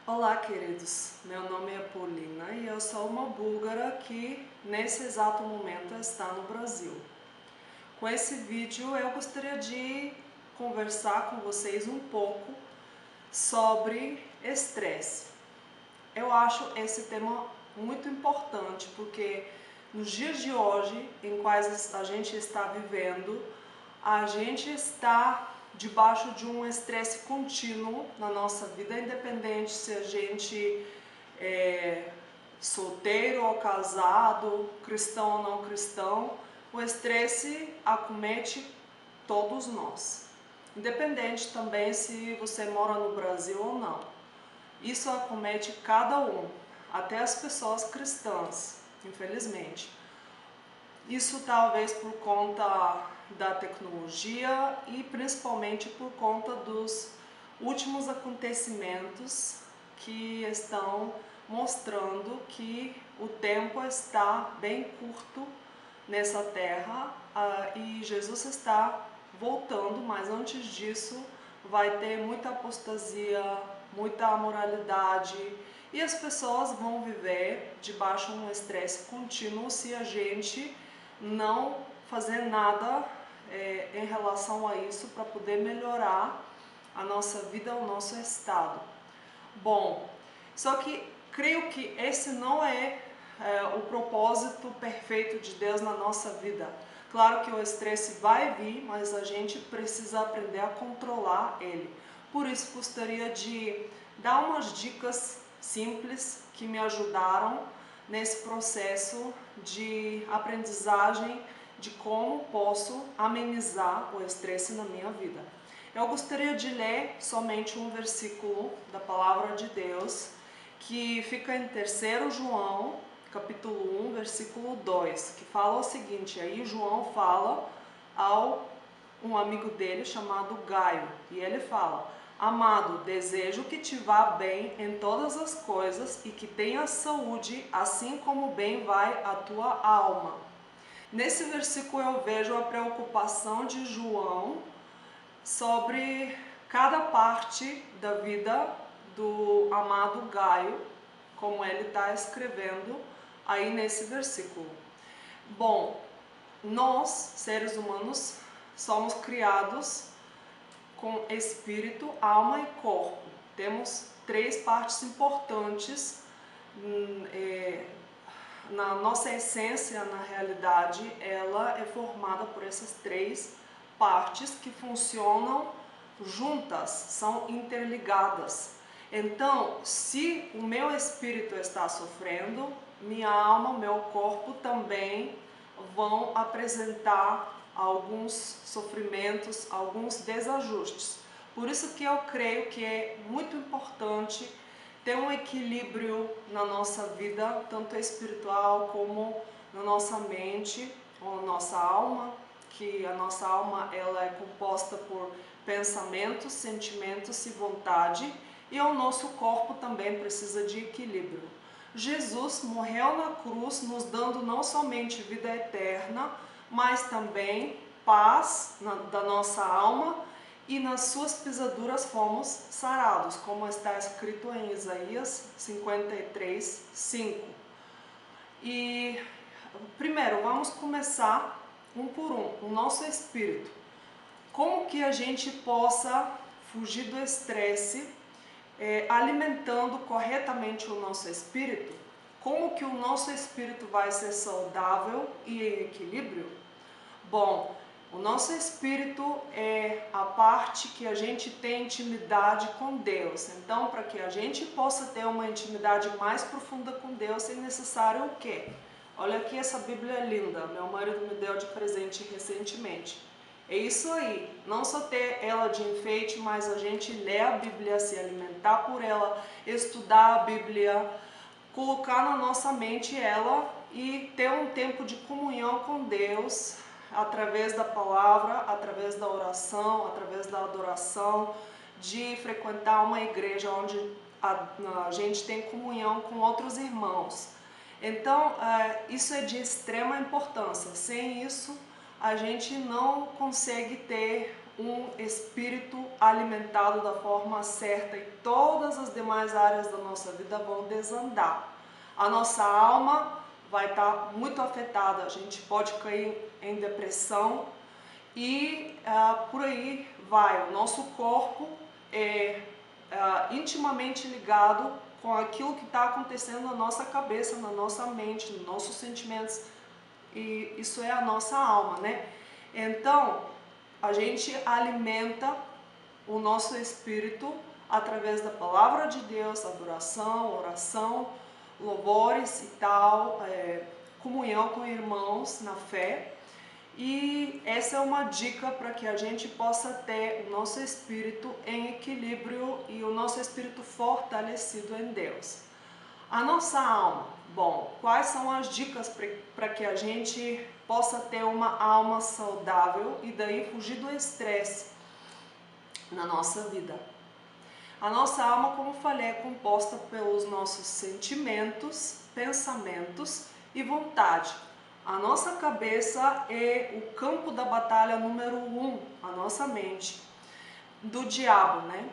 Olá, queridos. Meu nome é Paulina e eu sou uma búlgara que nesse exato momento está no Brasil. Com esse vídeo eu gostaria de conversar com vocês um pouco sobre estresse. Eu acho esse tema muito importante porque nos dias de hoje, em quais a gente está vivendo, a gente está debaixo de um estresse contínuo na nossa vida, independente se a gente é solteiro ou casado, cristão ou não cristão, o estresse acomete todos nós. Independente também se você mora no Brasil ou não. Isso acomete cada um, até as pessoas cristãs, infelizmente. Isso talvez por conta da tecnologia e principalmente por conta dos últimos acontecimentos que estão mostrando que o tempo está bem curto nessa terra e Jesus está voltando, mas antes disso vai ter muita apostasia, muita amoralidade e as pessoas vão viver debaixo de um estresse contínuo se a gente não fazer nada em relação a isso para poder melhorar a nossa vida, o nosso estado. Bom, só que creio que esse não é o propósito perfeito de Deus na nossa vida. Claro que o estresse vai vir, mas a gente precisa aprender a controlar ele. Por isso gostaria de dar umas dicas simples que me ajudaram nesse processo de aprendizagem de como posso amenizar o estresse na minha vida. Eu gostaria de ler somente um versículo da Palavra de Deus que fica em 3 João, capítulo 1, versículo 2, que fala o seguinte. Aí João fala ao um amigo dele chamado Gaio, e ele fala: amado, desejo que te vá bem em todas as coisas e que tenhas saúde, assim como bem vai a tua alma. Nesse versículo eu vejo a preocupação de João sobre cada parte da vida do amado Gaio, como ele está escrevendo aí nesse versículo. Bom, nós, seres humanos, somos criados com espírito, alma e corpo. Temos 3 partes importantes na nossa essência, na realidade, ela é formada por essas 3 partes que funcionam juntas, são interligadas. Então, se o meu espírito está sofrendo, minha alma, meu corpo também vão apresentar alguns sofrimentos, alguns desajustes. Por isso que eu creio que é muito importante ter um equilíbrio na nossa vida, tanto espiritual como na nossa mente ou na nossa alma, que a nossa alma ela é composta por pensamentos, sentimentos e vontade, e o nosso corpo também precisa de equilíbrio. Jesus morreu na cruz, nos dando não somente vida eterna, mas também paz da nossa alma, e nas suas pisaduras fomos sarados, como está escrito em Isaías 53, 5. E primeiro, vamos começar um por um, o nosso espírito. Como que a gente possa fugir do estresse alimentando corretamente o nosso espírito? Como que o nosso espírito vai ser saudável e em equilíbrio? Bom, o nosso espírito é a parte que a gente tem intimidade com Deus. Então, para que a gente possa ter uma intimidade mais profunda com Deus, é necessário o quê? Olha aqui essa Bíblia linda, meu marido me deu de presente recentemente. É isso aí, não só ter ela de enfeite, mas a gente ler a Bíblia, se alimentar por ela, estudar a Bíblia, colocar na nossa mente ela e ter um tempo de comunhão com Deus, através da palavra, através da oração, através da adoração, de frequentar uma igreja onde a gente tem comunhão com outros irmãos. Então, isso é de extrema importância. Sem isso, a gente não consegue ter um espírito alimentado da forma certa e todas as demais áreas da nossa vida vão desandar. A nossa alma vai estar muito afetada, a gente pode cair em depressão e por aí vai. O nosso corpo é intimamente ligado com aquilo que está acontecendo na nossa cabeça, na nossa mente, nos nossos sentimentos, e isso é a nossa alma, né? Então, a gente alimenta o nosso espírito através da palavra de Deus, adoração, oração, louvores e tal, comunhão com irmãos na fé. E essa é uma dica para que a gente possa ter o nosso espírito em equilíbrio e o nosso espírito fortalecido em Deus. A nossa alma, bom, quais são as dicas para que a gente possa ter uma alma saudável e daí fugir do estresse na nossa vida? A nossa alma, como falei, é composta pelos nossos sentimentos, pensamentos e vontade. A nossa cabeça é o campo da batalha número 1, a nossa mente, do diabo, né?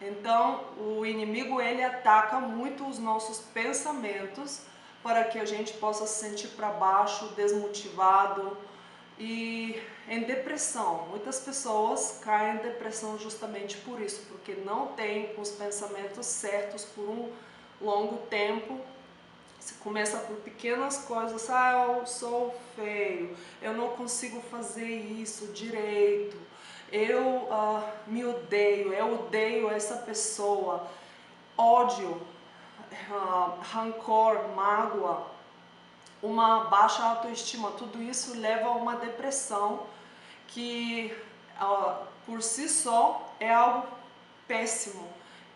Então, o inimigo, ele ataca muito os nossos pensamentos para que a gente possa se sentir para baixo, desmotivado e em depressão. Muitas pessoas caem em depressão justamente por isso, porque não têm os pensamentos certos por um longo tempo. Se começa por pequenas coisas, eu sou feio, eu não consigo fazer isso direito, eu me odeio, eu odeio essa pessoa, ódio, rancor, mágoa, uma baixa autoestima, tudo isso leva a uma depressão que por si só é algo péssimo,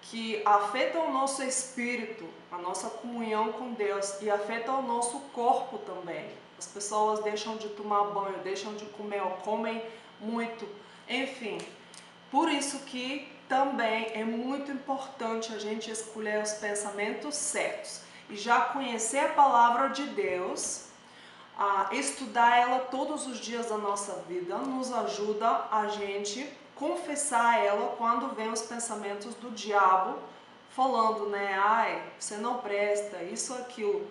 que afeta o nosso espírito, a nossa comunhão com Deus e afeta o nosso corpo também. As pessoas deixam de tomar banho, deixam de comer, ou comem muito, enfim. Por isso que também é muito importante a gente escolher os pensamentos certos e já conhecer a palavra de Deus, estudar ela todos os dias da nossa vida, nos ajuda a gente confessar ela quando vem os pensamentos do diabo falando, né? Ai, você não presta, isso, aquilo.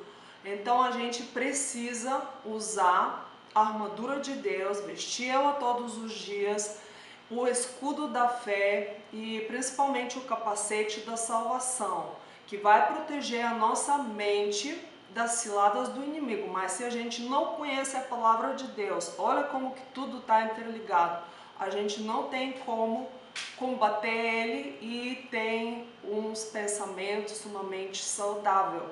Então a gente precisa usar a armadura de Deus, vestir ela todos os dias, o escudo da fé e principalmente o capacete da salvação, que vai proteger a nossa mente das ciladas do inimigo. Mas se a gente não conhece a palavra de Deus, olha como que tudo está interligado. A gente não tem como combater ele e tem uns pensamentos, uma mente saudável.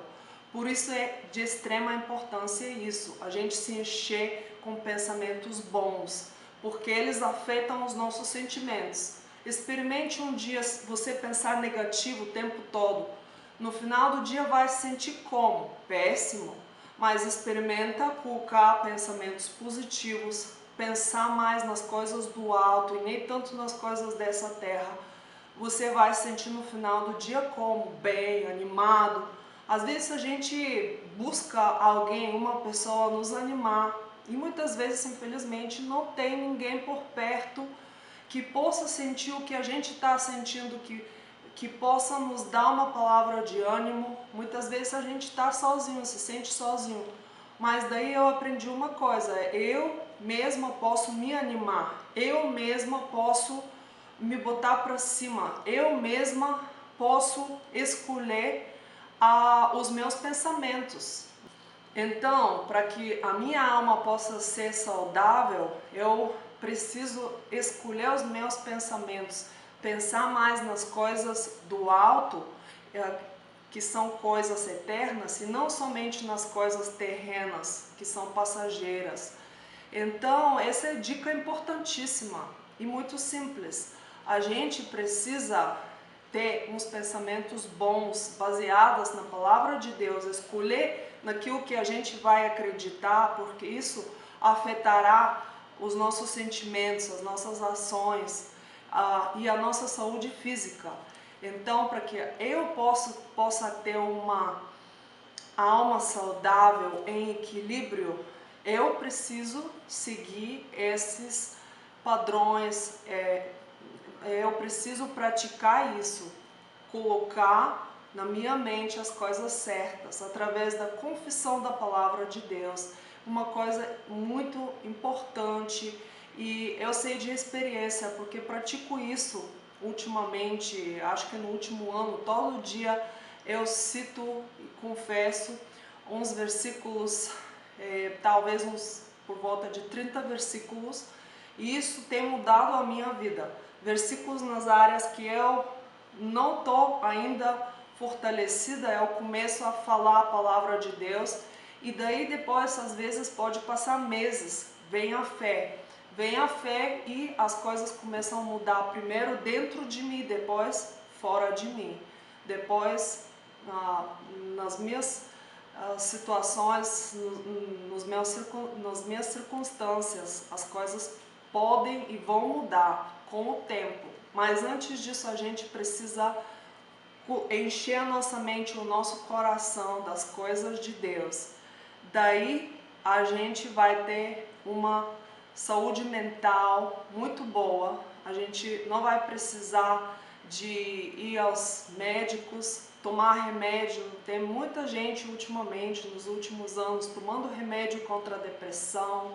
Por isso é de extrema importância isso, a gente se encher com pensamentos bons, porque eles afetam os nossos sentimentos. Experimente um dia você pensar negativo o tempo todo. No final do dia vai se sentir como? Péssimo. Mas experimenta colocar pensamentos positivos, pensar mais nas coisas do alto e nem tanto nas coisas dessa terra. Você vai se sentir no final do dia como? Bem, animado. Às vezes a gente busca alguém, uma pessoa nos animar e muitas vezes, infelizmente, não tem ninguém por perto que possa sentir o que a gente está sentindo, que possa nos dar uma palavra de ânimo. Muitas vezes a gente está sozinho, se sente sozinho. Mas daí eu aprendi uma coisa, eu mesma posso me animar, eu mesma posso me botar para cima, eu mesma posso escolher os meus pensamentos. Então, para que a minha alma possa ser saudável, eu preciso escolher os meus pensamentos, pensar mais nas coisas do alto, que são coisas eternas, e não somente nas coisas terrenas, que são passageiras. Então, essa é dica importantíssima e muito simples. A gente precisa ter uns pensamentos bons, baseados na palavra de Deus, escolher naquilo que a gente vai acreditar, porque isso afetará os nossos sentimentos, as nossas ações e a nossa saúde física. Então, para que eu possa ter uma alma saudável, em equilíbrio, eu preciso seguir esses padrões, eu preciso praticar isso, colocar na minha mente as coisas certas, através da confissão da palavra de Deus. Uma coisa muito importante, e eu sei de experiência, porque pratico isso ultimamente, acho que no último ano, todo dia eu cito e confesso uns versículos, talvez uns por volta de 30 versículos, e isso tem mudado a minha vida. Versículos nas áreas que eu não estou ainda fortalecida, eu começo a falar a palavra de Deus, e daí depois, às vezes, pode passar meses, vem a fé e as coisas começam a mudar, primeiro dentro de mim, depois fora de mim. Depois, nas minhas situações, nas minhas circunstâncias, as coisas podem e vão mudar com o tempo. Mas antes disso, a gente precisa encher a nossa mente, o nosso coração das coisas de Deus. Daí a gente vai ter uma saúde mental muito boa. A gente não vai precisar de ir aos médicos, tomar remédio. Tem muita gente ultimamente, nos últimos anos, tomando remédio contra a depressão,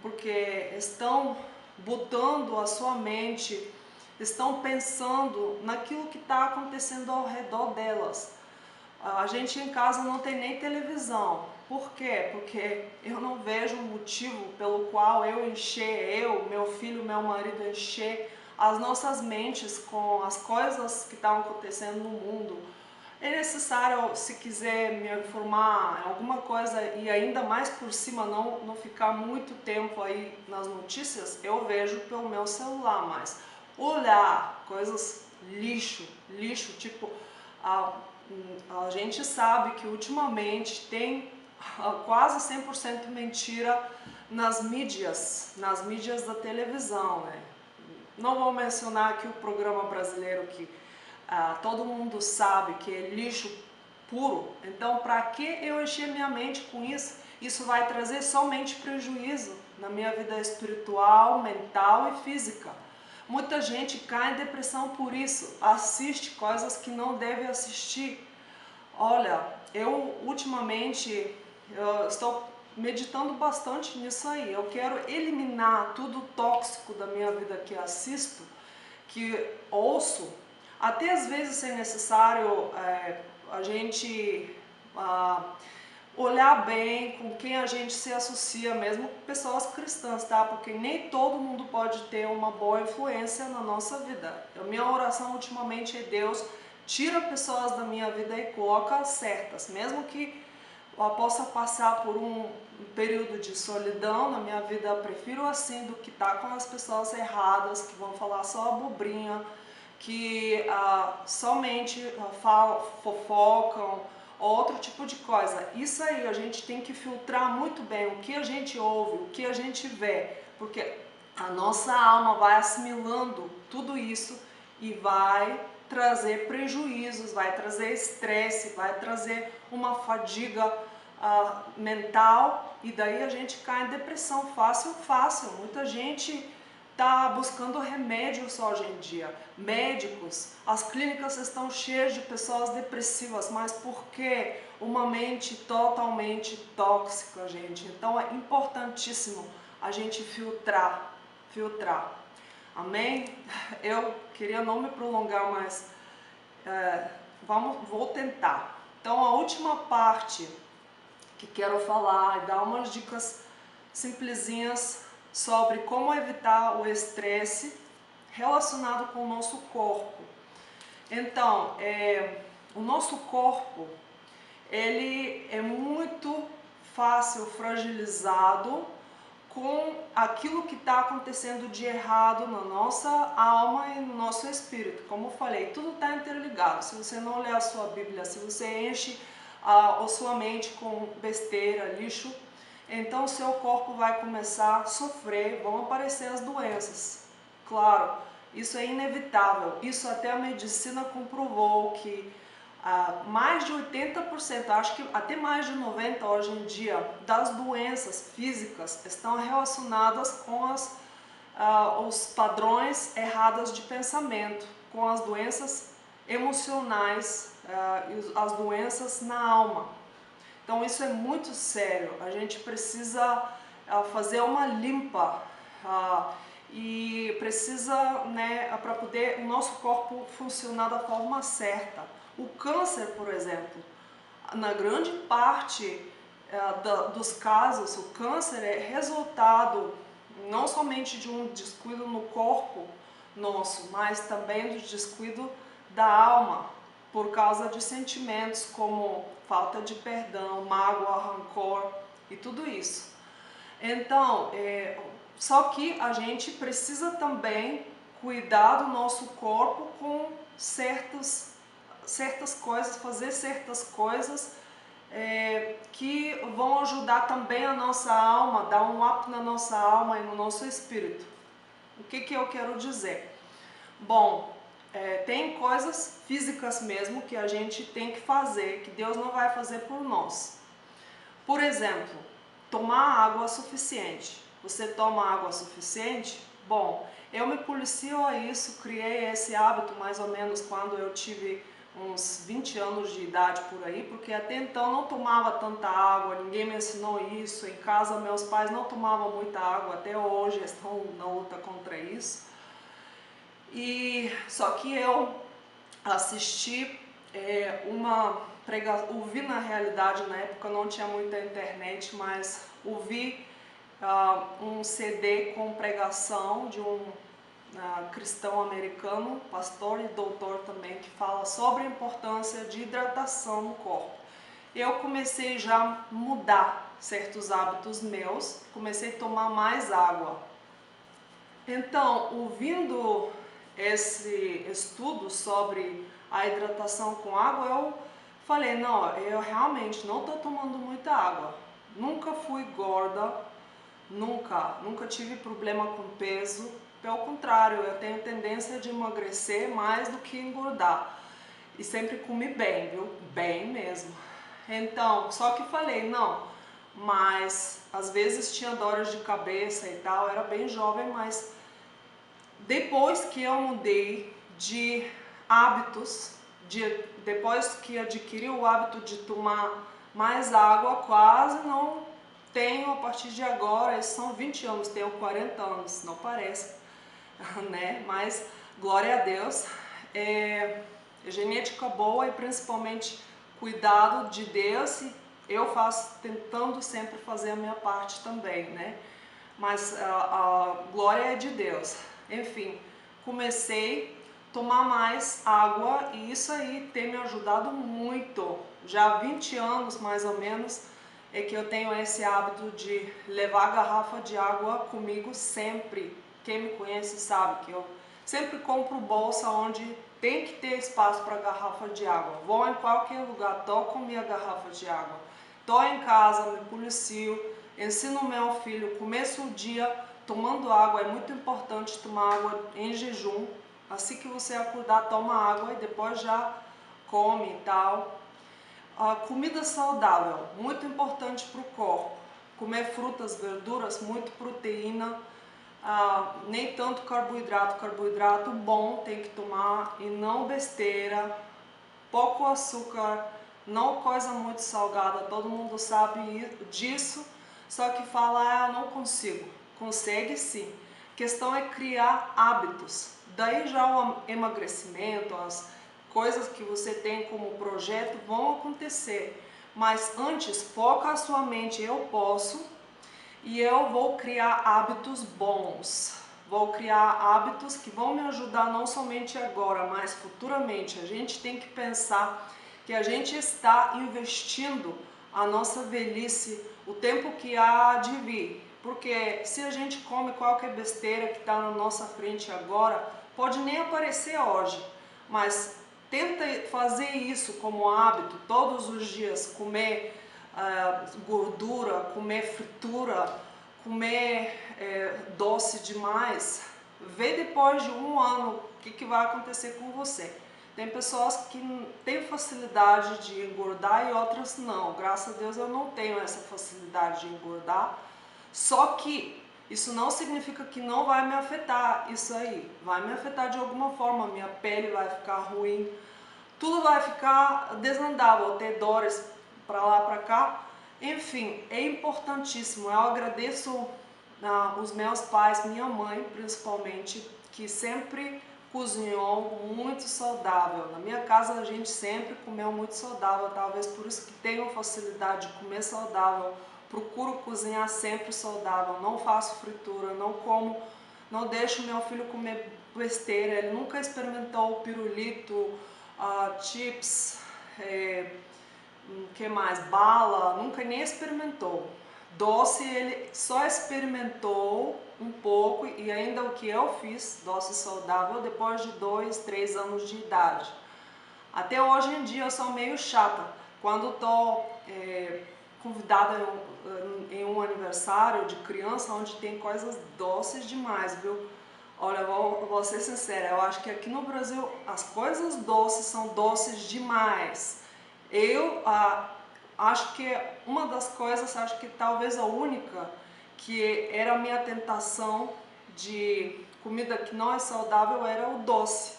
porque estão botando a sua mente, estão pensando naquilo que está acontecendo ao redor delas. A gente em casa não tem nem televisão. Por quê? Porque eu não vejo um motivo pelo qual meu filho, meu marido, encher as nossas mentes com as coisas que estão acontecendo no mundo. É necessário, se quiser me informar alguma coisa e ainda mais por cima, não ficar muito tempo aí nas notícias, eu vejo pelo meu celular, mas olhar coisas lixo, tipo, a gente sabe que ultimamente tem quase 100% mentira nas mídias da televisão, né? Não vou mencionar aqui o programa brasileiro que todo mundo sabe que é lixo puro. Então, para que eu encher minha mente com isso? Isso vai trazer somente prejuízo na minha vida espiritual, mental e física. Muita gente cai em depressão por isso, assiste coisas que não deve assistir. Olha, eu ultimamente estou meditando bastante nisso aí. Eu quero eliminar tudo tóxico da minha vida que assisto, que ouço. Até às vezes é necessário a gente olhar bem com quem a gente se associa, mesmo com pessoas cristãs, tá? Porque nem todo mundo pode ter uma boa influência na nossa vida. A minha oração ultimamente é: Deus, tira pessoas da minha vida e coloca certas, mesmo que eu possa passar por um período de solidão na minha vida, eu prefiro assim do que estar com as pessoas erradas, que vão falar só abobrinha, que somente fofocam, outro tipo de coisa. Isso aí a gente tem que filtrar muito bem o que a gente ouve, o que a gente vê, porque a nossa alma vai assimilando tudo isso e vai trazer prejuízos, vai trazer estresse, vai trazer uma fadiga mental, e daí a gente cai em depressão fácil. Muita gente está buscando remédios hoje em dia. Médicos, as clínicas estão cheias de pessoas depressivas, mas por quê? Uma mente totalmente tóxica, gente. Então é importantíssimo a gente filtrar. Amém? Eu queria não me prolongar, mas vou tentar. Então a última parte que quero falar e dar umas dicas simplesinhas sobre como evitar o estresse relacionado com o nosso corpo. Então, o nosso corpo, ele é muito fácil fragilizado com aquilo que está acontecendo de errado na nossa alma e no nosso espírito. Como eu falei, tudo está interligado. Se você não ler a sua Bíblia, se você enche a sua mente com besteira, lixo, então o seu corpo vai começar a sofrer, vão aparecer as doenças. Claro, isso é inevitável. Isso até a medicina comprovou que mais de 80%, acho que até mais de 90% hoje em dia, das doenças físicas estão relacionadas com as os padrões errados de pensamento, com as doenças emocionais e as doenças na alma. Então isso é muito sério, a gente precisa fazer uma limpa e precisa, né, para poder o nosso corpo funcionar da forma certa. O câncer, por exemplo, na grande parte dos casos, o câncer é resultado não somente de um descuido no corpo nosso, mas também do descuido da alma, por causa de sentimentos como falta de perdão, mágoa, rancor e tudo isso. Então, só que a gente precisa também cuidar do nosso corpo com certas coisas, fazer certas coisas que vão ajudar também a nossa alma, dar um up na nossa alma e no nosso espírito. O que eu quero dizer? Bom, tem coisas físicas mesmo que a gente tem que fazer, que Deus não vai fazer por nós. Por exemplo, tomar água suficiente. Você toma água suficiente? Bom, eu me policio a isso, criei esse hábito mais ou menos quando eu tive uns 20 anos de idade por aí, porque até então não tomava tanta água, ninguém me ensinou isso, em casa meus pais não tomavam muita água, até hoje estão na luta contra isso. E só que eu assisti uma pregação, ouvi na realidade, na época não tinha muita internet, mas ouvi um CD com pregação de um cristão americano, pastor e doutor também, que fala sobre a importância de hidratação no corpo. Eu comecei já a mudar certos hábitos meus, comecei a tomar mais água. Então, ouvindo esse estudo sobre a hidratação com água, eu falei, não, eu realmente não estou tomando muita água. Nunca fui gorda, nunca tive problema com peso. Pelo contrário, eu tenho tendência de emagrecer mais do que engordar. E sempre comi bem, viu? Bem mesmo. Então, só que falei, não, mas às vezes tinha dores de cabeça e tal, era bem jovem, mas depois que eu mudei de hábitos, depois que adquiri o hábito de tomar mais água, quase não tenho a partir de agora, são 20 anos, tenho 40 anos, não parece, né? Mas glória a Deus, genética boa e principalmente cuidado de Deus, e eu faço, tentando sempre fazer a minha parte também, né? Mas a glória é de Deus. Enfim, comecei a tomar mais água e isso aí tem me ajudado muito. Já há 20 anos mais ou menos é que eu tenho esse hábito de levar a garrafa de água comigo sempre. Quem me conhece sabe que eu sempre compro bolsa onde tem que ter espaço para garrafa de água. Vou em qualquer lugar, tô com minha garrafa de água. Tô em casa, me policio, ensino meu filho, começo o dia tomando água. É muito importante tomar água em jejum. Assim que você acordar, toma água e depois já come e tal. Comida saudável, muito importante para o corpo. Comer frutas, verduras, muito proteína, nem tanto carboidrato. Carboidrato bom tem que tomar e não besteira, pouco açúcar, não coisa muito salgada. Todo mundo sabe disso, só que fala, não consigo. Consegue sim. A questão é criar hábitos. Daí já o emagrecimento, as coisas que você tem como projeto vão acontecer. Mas antes, foca a sua mente, eu posso, e eu vou criar hábitos bons. Vou criar hábitos que vão me ajudar não somente agora, mas futuramente. A gente tem que pensar que a gente está investindo a nossa velhice, o tempo que há de vir. Porque se a gente come qualquer besteira que está na nossa frente agora, pode nem aparecer hoje, mas tenta fazer isso como hábito, todos os dias, comer gordura, comer fritura, comer doce demais. Vê depois de um ano o que vai acontecer com você. Tem pessoas que têm facilidade de engordar e outras não. Graças a Deus eu não tenho essa facilidade de engordar. Só que Isso não significa que não vai me afetar isso aí. Vai me afetar de alguma forma, minha pele vai ficar ruim, tudo vai ficar desandável, ter dores para lá, para cá. Enfim, é importantíssimo. Eu agradeço os meus pais, minha mãe principalmente, que sempre cozinhou muito saudável. Na minha casa a gente sempre comeu muito saudável, talvez por isso que tenho facilidade de comer saudável. Procuro cozinhar sempre saudável, não faço fritura, não como, não deixo meu filho comer besteira. Ele nunca experimentou pirulito, chips, que mais? Bala, nunca nem experimentou. Doce ele só experimentou um pouco, e ainda o que eu fiz, doce saudável, depois de 2, 3 anos de idade. Até hoje em dia eu sou meio chata. Quando estou convidada em um aniversário de criança, onde tem coisas doces demais, viu? Olha, vou ser sincera, eu acho que aqui no Brasil as coisas doces são doces demais. Eu acho que uma das coisas, acho que talvez a única, que era a minha tentação de comida que não é saudável, era o doce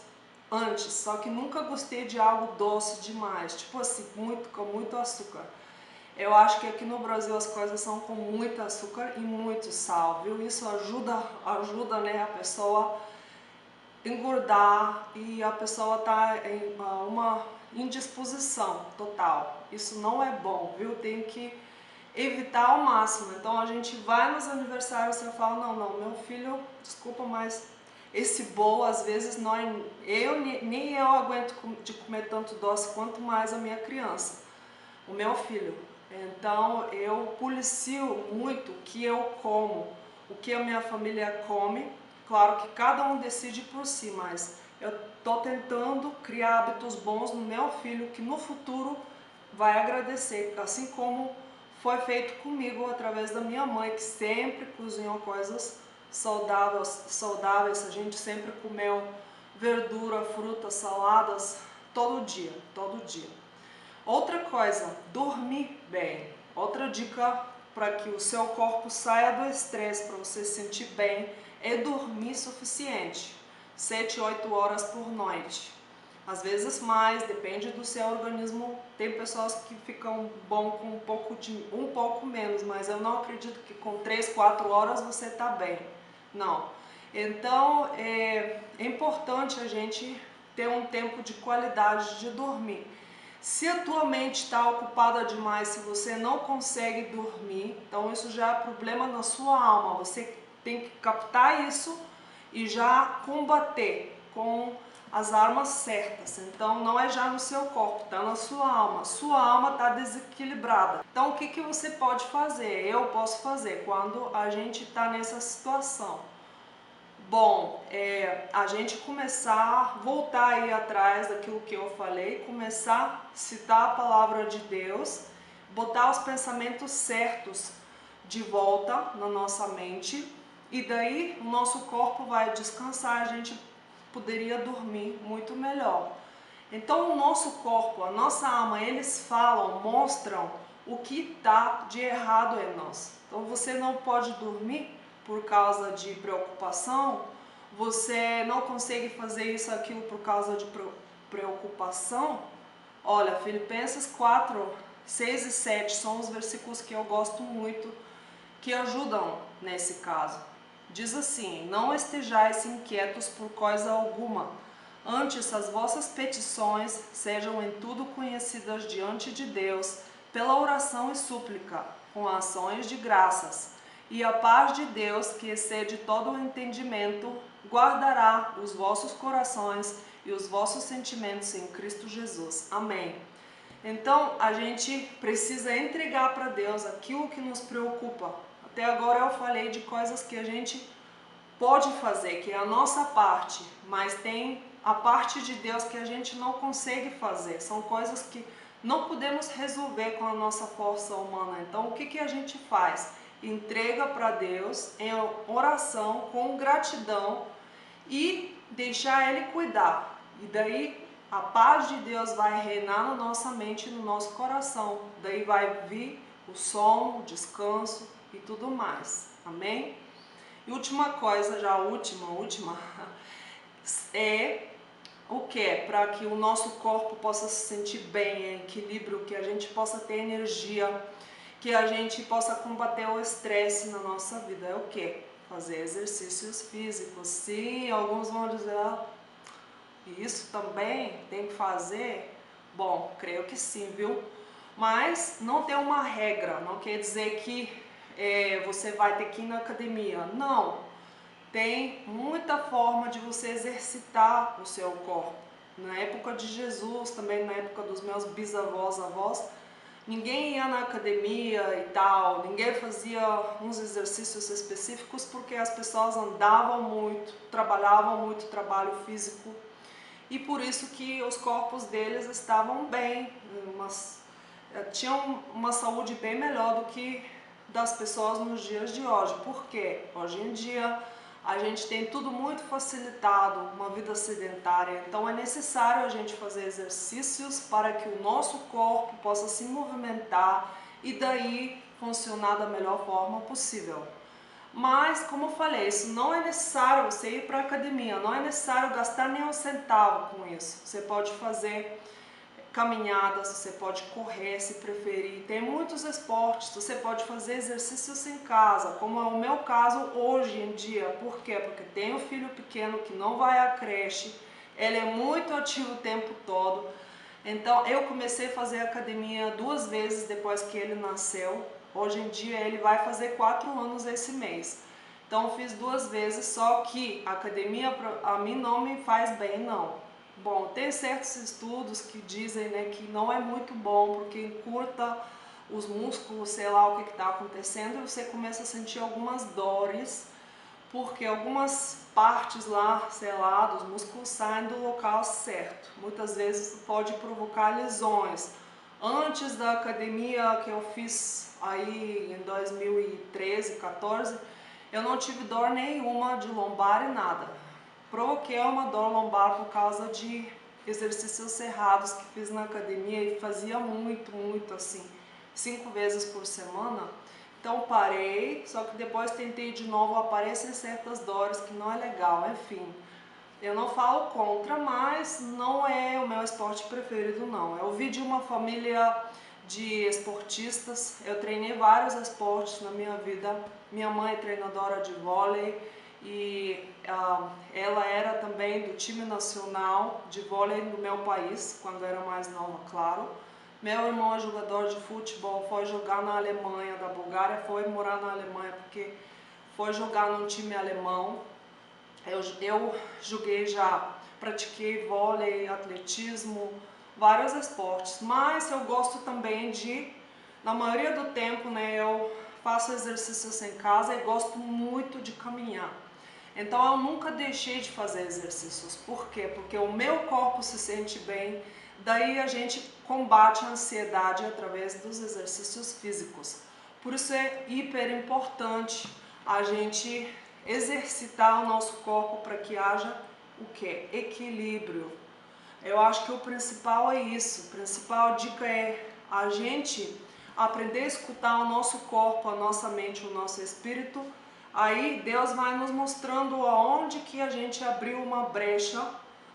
antes, só que nunca gostei de algo doce demais, tipo assim, com muito açúcar. Eu acho que aqui no Brasil as coisas são com muito açúcar e muito sal, viu? Isso ajuda, né, a pessoa engordar e a pessoa tá em uma indisposição total. Isso não é bom, viu? Tem que evitar ao máximo. Então a gente vai nos aniversários e fala, não, meu filho, desculpa, mas esse bolo às vezes nem eu aguento de comer tanto doce, quanto mais a minha criança, o meu filho. Então eu policio muito o que eu como, o que a minha família come. Claro que cada um decide por si, mas eu estou tentando criar hábitos bons no meu filho, que no futuro vai agradecer, assim como foi feito comigo através da minha mãe, que sempre cozinhou coisas saudáveis. A gente sempre comeu verdura, frutas, saladas, todo dia, todo dia. Outra coisa, dormir bem. Outra dica para que o seu corpo saia do estresse, para você se sentir bem, é dormir suficiente. 7, 8 horas por noite. Às vezes mais, depende do seu organismo. Tem pessoas que ficam bom com um pouco menos, mas eu não acredito que com 3, 4 horas você está bem. Não. Então é importante a gente ter um tempo de qualidade de dormir. Se a tua mente está ocupada demais, se você não consegue dormir, então isso já é problema na sua alma. Você tem que captar isso e já combater com as armas certas. Então não é já no seu corpo, está na sua alma. Sua alma está desequilibrada. Então o que você pode fazer? Eu posso fazer quando a gente está nessa situação. Bom, a gente começar, voltar aí atrás daquilo que eu falei, começar a citar a palavra de Deus, botar os pensamentos certos de volta na nossa mente, e daí o nosso corpo vai descansar, a gente poderia dormir muito melhor. Então o nosso corpo, a nossa alma, eles falam, mostram o que está de errado em nós. Então você não pode dormir por causa de preocupação, você não consegue fazer isso, aquilo por causa de preocupação. Olha, Filipenses 4, 6 e 7 são os versículos que eu gosto muito, que ajudam nesse caso. Diz assim: não estejais inquietos por coisa alguma, antes as vossas petições sejam em tudo conhecidas diante de Deus, pela oração e súplica, com ações de graças. E a paz de Deus, que excede todo o entendimento, guardará os vossos corações e os vossos sentimentos em Cristo Jesus. Amém. Então a gente precisa entregar para Deus aquilo que nos preocupa. Até agora eu falei de coisas que a gente pode fazer, que é a nossa parte, mas tem a parte de Deus que a gente não consegue fazer. São coisas que não podemos resolver com a nossa força humana. Então o que a gente faz? Entrega para Deus em oração, com gratidão, e deixar Ele cuidar. E daí a paz de Deus vai reinar na nossa mente e no nosso coração. Daí vai vir o sono, o descanso e tudo mais. Amém? E última coisa, já a última, é o que? Para que o nosso corpo possa se sentir bem, em equilíbrio, que a gente possa ter energia, que a gente possa combater o estresse na nossa vida. É o que? Fazer exercícios físicos. Sim, alguns vão dizer, isso também tem que fazer? Bom, creio que sim, viu? Mas não tem uma regra, não quer dizer que você vai ter que ir na academia. Não, tem muita forma de você exercitar o seu corpo. Na época de Jesus, também na época dos meus bisavós, avós, ninguém ia na academia e tal, ninguém fazia uns exercícios específicos porque as pessoas andavam muito, trabalhavam muito trabalho físico e por isso que os corpos deles estavam bem, tinham uma saúde bem melhor do que das pessoas nos dias de hoje. Por quê? Hoje em dia a gente tem tudo muito facilitado, uma vida sedentária, então é necessário a gente fazer exercícios para que o nosso corpo possa se movimentar e daí funcionar da melhor forma possível. Mas, como eu falei, isso não é necessário você ir para a academia, não é necessário gastar nem um centavo com isso. Você pode fazer caminhadas, você pode correr se preferir, tem muitos esportes, você pode fazer exercícios em casa, como é o meu caso hoje em dia. Por quê? Porque tenho um filho pequeno que não vai à creche, ele é muito ativo o tempo todo, então eu comecei a fazer academia 2 vezes depois que ele nasceu. Hoje em dia ele vai fazer 4 anos esse mês. Então fiz 2 vezes, só que a academia a mim não me faz bem não. Bom, tem certos estudos que dizem, né, que não é muito bom porque encurta os músculos, sei lá o que está acontecendo, e você começa a sentir algumas dores, porque algumas partes lá, sei lá, dos músculos saem do local certo. Muitas vezes pode provocar lesões. Antes da academia que eu fiz aí em 2013, 14, eu não tive dor nenhuma de lombar e nada. Provoquei uma dor lombar por causa de exercícios errados que fiz na academia e fazia muito assim, 5 vezes por semana. Então parei, só que depois tentei de novo, aparecem certas dores que não é legal, enfim. Eu não falo contra, mas não é o meu esporte preferido não. Eu vi de uma família de esportistas, eu treinei vários esportes na minha vida. Minha mãe é treinadora de vôlei e ela era também do time nacional de vôlei do meu país, quando era mais nova, claro. Meu irmão é jogador de futebol, foi jogar na Alemanha, da Bulgária, foi morar na Alemanha porque foi jogar num time alemão. Eu joguei já, pratiquei vôlei, atletismo, vários esportes, mas eu gosto também de, na maioria do tempo, né, eu faço exercícios em casa e gosto muito de caminhar. Então eu nunca deixei de fazer exercícios. Por quê? Porque o meu corpo se sente bem, daí a gente combate a ansiedade através dos exercícios físicos. Por isso é hiper importante a gente exercitar o nosso corpo para que haja o que? Equilíbrio. Eu acho que o principal é isso. A principal dica é a gente aprender a escutar o nosso corpo, a nossa mente, o nosso espírito. Aí Deus vai nos mostrando aonde que a gente abriu uma brecha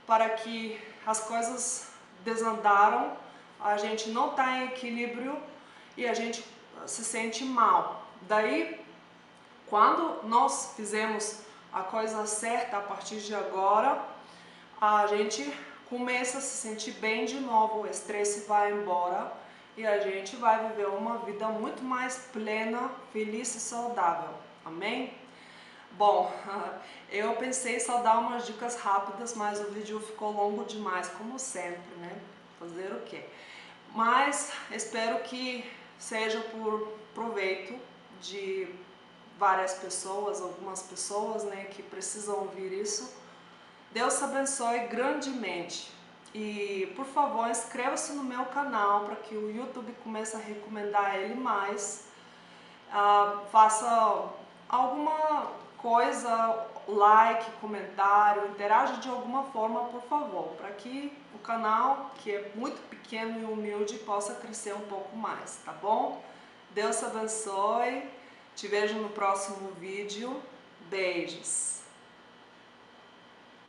para que as coisas desandaram, a gente não está em equilíbrio e a gente se sente mal. Daí, quando nós fizemos a coisa certa a partir de agora, a gente começa a se sentir bem de novo, o estresse vai embora e a gente vai viver uma vida muito mais plena, feliz e saudável. Amém? Bom, eu pensei só dar umas dicas rápidas, mas o vídeo ficou longo demais, como sempre, né? Fazer o quê? Mas espero que seja por proveito de várias pessoas, algumas pessoas, né, que precisam ouvir isso. Deus te abençoe grandemente. E, por favor, inscreva-se no meu canal para que o YouTube comece a recomendar ele mais. Faça alguma coisa, like, comentário, interaja de alguma forma, por favor, para que o canal, que é muito pequeno e humilde, possa crescer um pouco mais, tá bom? Deus te abençoe. Te vejo no próximo vídeo. Beijos!